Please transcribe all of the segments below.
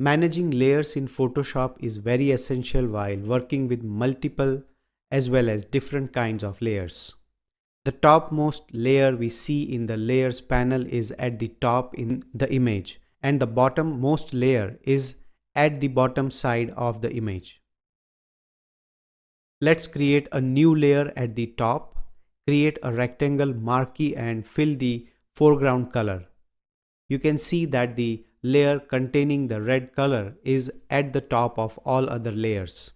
Managing layers in Photoshop is very essential while working with multiple as well as different kinds of layers. The topmost layer we see in the layers panel is at the top in the image, and the bottommost layer is at the bottom side of the image. Let's create a new layer at the top. Create a rectangle marquee and fill the foreground color. You can see that the layer containing the red color is at the top of all other layers.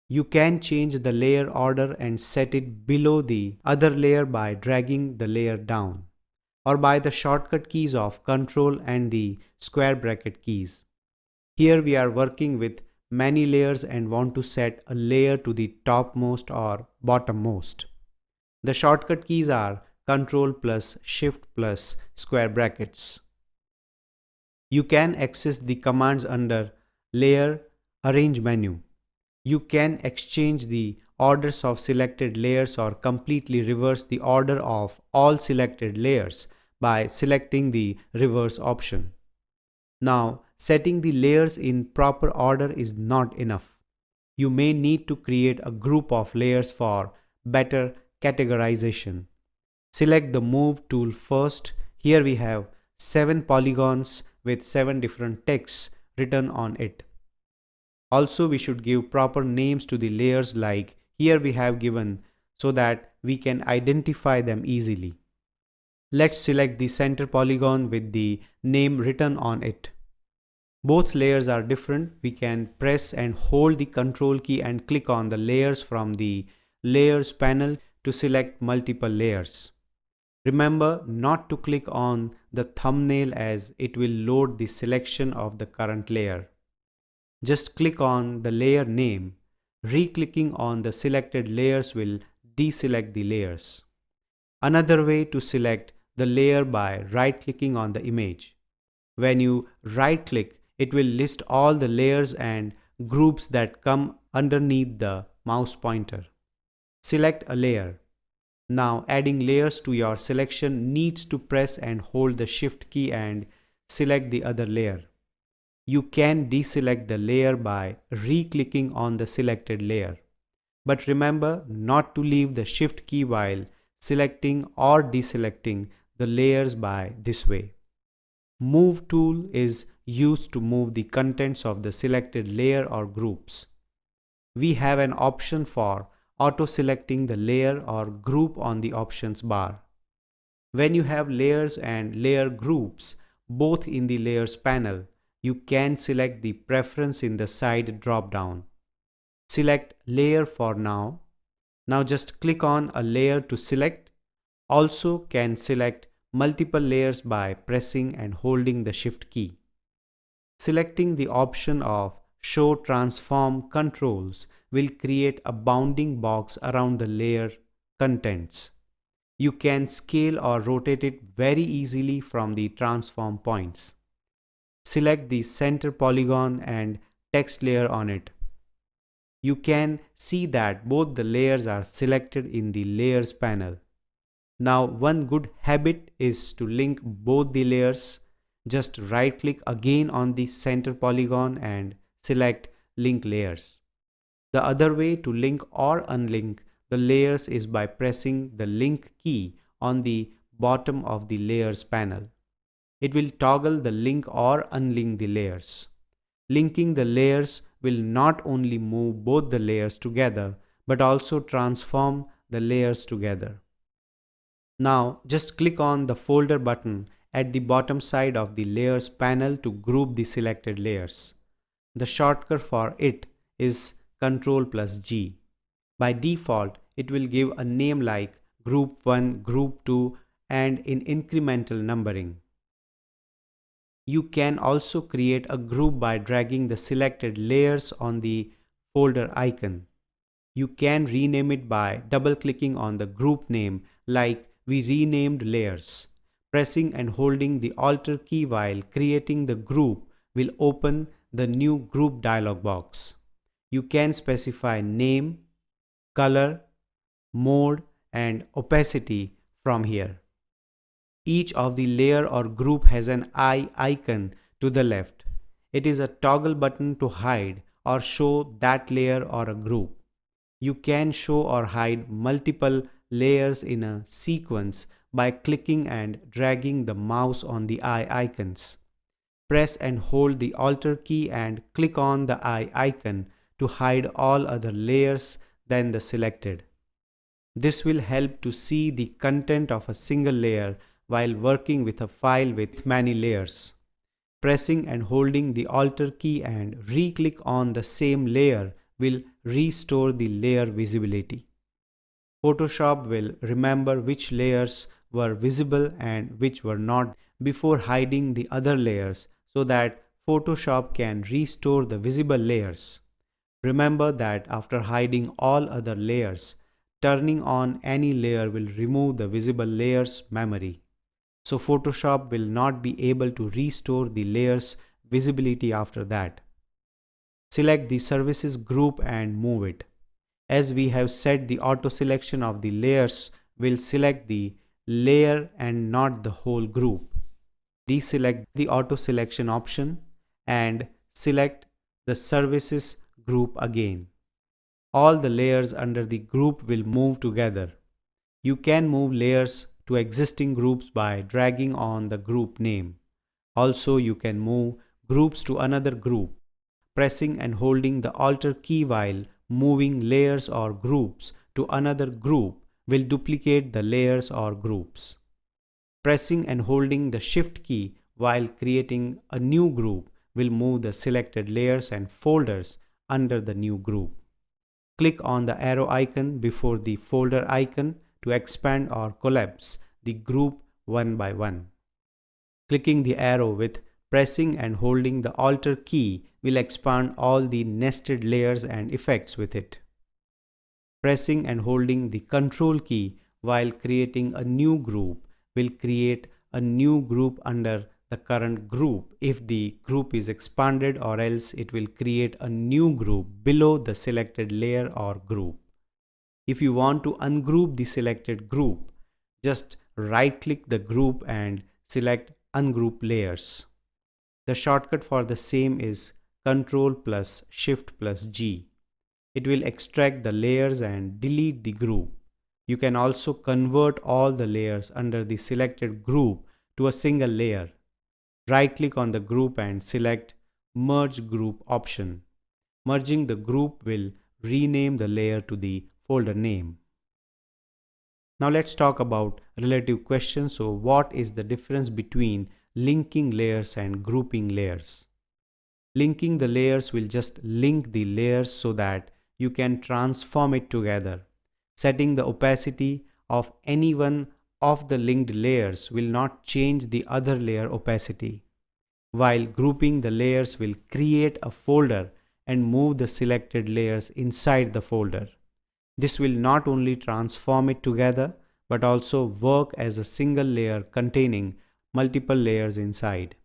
You can change the layer order and set it below the other layer by dragging the layer down, or by the shortcut keys of Ctrl and the square bracket keys. Here we are working with many layers and want to set a layer to the topmost or bottommost. The shortcut keys are Ctrl plus Shift plus square brackets. You can access the commands under Layer Arrange menu. You can exchange the orders of selected layers or completely reverse the order of all selected layers by selecting the reverse option. Now, setting the layers in proper order is not enough. You may need to create a group of layers for better categorization. Select the Move tool first. Here we have 7 polygons with 7 different texts written on it. Also, we should give proper names to the layers like here we have given so that we can identify them easily. Let's select the center polygon with the name written on it. Both layers are different. We can press and hold the Ctrl key and click on the layers from the Layers panel to select multiple layers. Remember not to click on the thumbnail as it will load the selection of the current layer. Just click on the layer name. Re-clicking on the selected layers will deselect the layers. Another way to select the layer by right-clicking on the image. When you right-click, it will list all the layers and groups that come underneath the mouse pointer. Select a layer. Now adding layers to your selection needs to press and hold the Shift key and select the other layer. You can deselect the layer by re-clicking on the selected layer. But remember not to leave the Shift key while selecting or deselecting the layers by this way. Move tool is used to move the contents of the selected layer or groups. We have an option for auto-selecting the layer or group on the options bar. When you have layers and layer groups both in the layers panel, you can select the preference in the side drop-down. Select layer for now. Now just click on a layer to select. Also can select multiple layers by pressing and holding the Shift key. Selecting the option of Show Transform Controls will create a bounding box around the layer contents. You can scale or rotate it very easily from the transform points. Select the center polygon and text layer on it. You can see that both the layers are selected in the Layers panel. Now, one good habit is to link both the layers. Just right-click again on the center polygon and select Link Layers. The other way to link or unlink the layers is by pressing the Link key on the bottom of the Layers panel. It will toggle the link or unlink the layers. Linking the layers will not only move both the layers together, but also transform the layers together. Now just click on the folder button at the bottom side of the Layers panel to group the selected layers. The shortcut for it is Ctrl plus G. By default, it will give a name like Group 1, Group 2 and in incremental numbering. You can also create a group by dragging the selected layers on the folder icon. You can rename it by double-clicking on the group name like we renamed layers. Pressing and holding the Alt key while creating the group will open the new group dialog box. You can specify name, color, mode and opacity from here. Each of the layer or group has an eye icon to the left. It is a toggle button to hide or show that layer or a group. You can show or hide multiple layers in a sequence by clicking and dragging the mouse on the eye icons. Press and hold the Alt key and click on the eye icon to hide all other layers than the selected. This will help to see the content of a single layer while working with a file with many layers. Pressing and holding the Alt key and re-click on the same layer will restore the layer visibility. Photoshop will remember which layers were visible and which were not before hiding the other layers so that Photoshop can restore the visible layers. Remember that after hiding all other layers, turning on any layer will remove the visible layer's memory. So Photoshop will not be able to restore the layer's visibility after that. Select the services group and move it. As we have set the auto selection of the layers will select the layer and not the whole group. Deselect the auto selection option and select the services group again. All the layers under the group will move together. You can move layers to existing groups by dragging on the group name. Also, you can move groups to another group. Pressing and holding the Alt key while moving layers or groups to another group will duplicate the layers or groups. Pressing and holding the Shift key while creating a new group will move the selected layers and folders under the new group. Click on the arrow icon before the folder icon to expand or collapse the group one by one. Clicking the arrow with pressing and holding the Alt key will expand all the nested layers and effects with it. Pressing and holding the Control key while creating a new group will create a new group under the current group if the group is expanded, or else it will create a new group below the selected layer or group. If you want to ungroup the selected group, just right-click the group and select Ungroup Layers. The shortcut for the same is Ctrl plus Shift plus G. It will extract the layers and delete the group. You can also convert all the layers under the selected group to a single layer. Right-click on the group and select Merge Group option. Merging the group will rename the layer to the folder name. Now let's talk about relative questions. So what is the difference between linking layers and grouping layers? Linking the layers will just link the layers so that you can transform it together. Setting the opacity of any one of the linked layers will not change the other layer opacity, while grouping the layers will create a folder and move the selected layers inside the folder. This will not only transform it together, but also work as a single layer containing multiple layers inside.